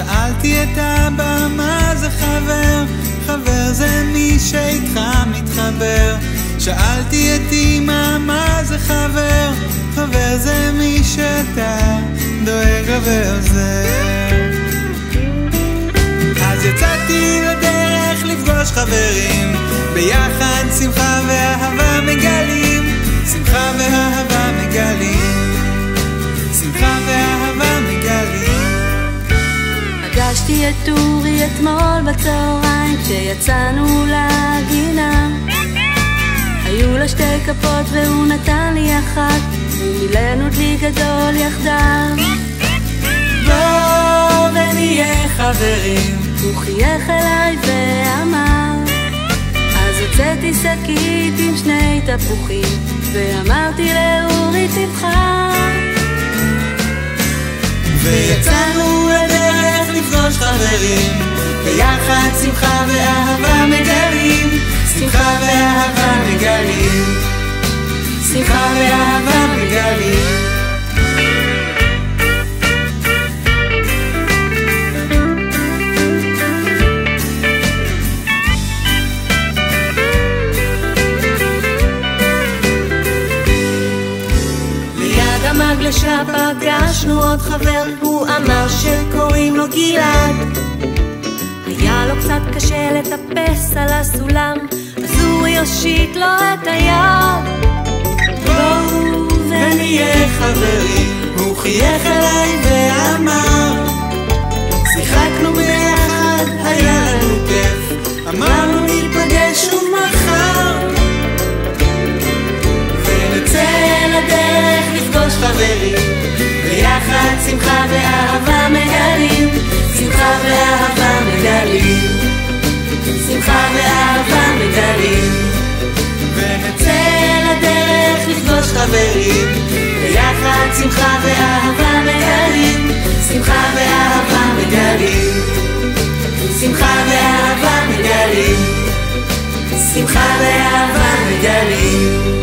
שאלתי את אבא מה זה חבר, חבר זה מי שאיתך מתחבר. שאלתי את אמא מה זה חבר, חבר זה מי שאתה דואג לו ועוזר. אז יצאתי לדרך לפגוש חברים, ביחד שמחה ואהבה מגלים, שמחה ואהבה מגלים, שמחה ואהבה מגלים. פגשתי את אורי אתמול בצהריים כשיצאנו לגינה. היו לה 2 כפות והוא נתן לי אחת, ומילאנו דלי גדול יחדיו. בוא ונהיה חברים. הוא חייך אליי ואמר, אז הוצאתי שקית עם 2 תפוחים, ואמרתי לאורי תבחר. ויצאנו לדרך לפגוש חברים, ביחד שמחה ואהבה מגלים, שמחה ואהבה מגלים, שמחה ואהבה מגלים. ליד המגלשה פגשנו עוד חבר, הוא אמר שקוראים לו גלעד. היה לו קצת קשה לטפס על הסולם, אז הוא יושיט לו את היד. בואו ונהיה חברים. הוא חייך אליי ואמר, שיחקנו ביחד, היה לנו כיף, אמרנו ניפגש שוב מחר, ונצא לדרך לפגוש חברים, ביחד שמחה ואהבה מגלים, שמחה ואהבה מגלים, שמחה ואהבה מגלים. ונצא לדרך לפגוש חברים, ביחד שמחה ואהבה מגלים, שמחה ואהבה מגלים, שמחה ואהבה מגלים, שמחה ואהבה מגלים.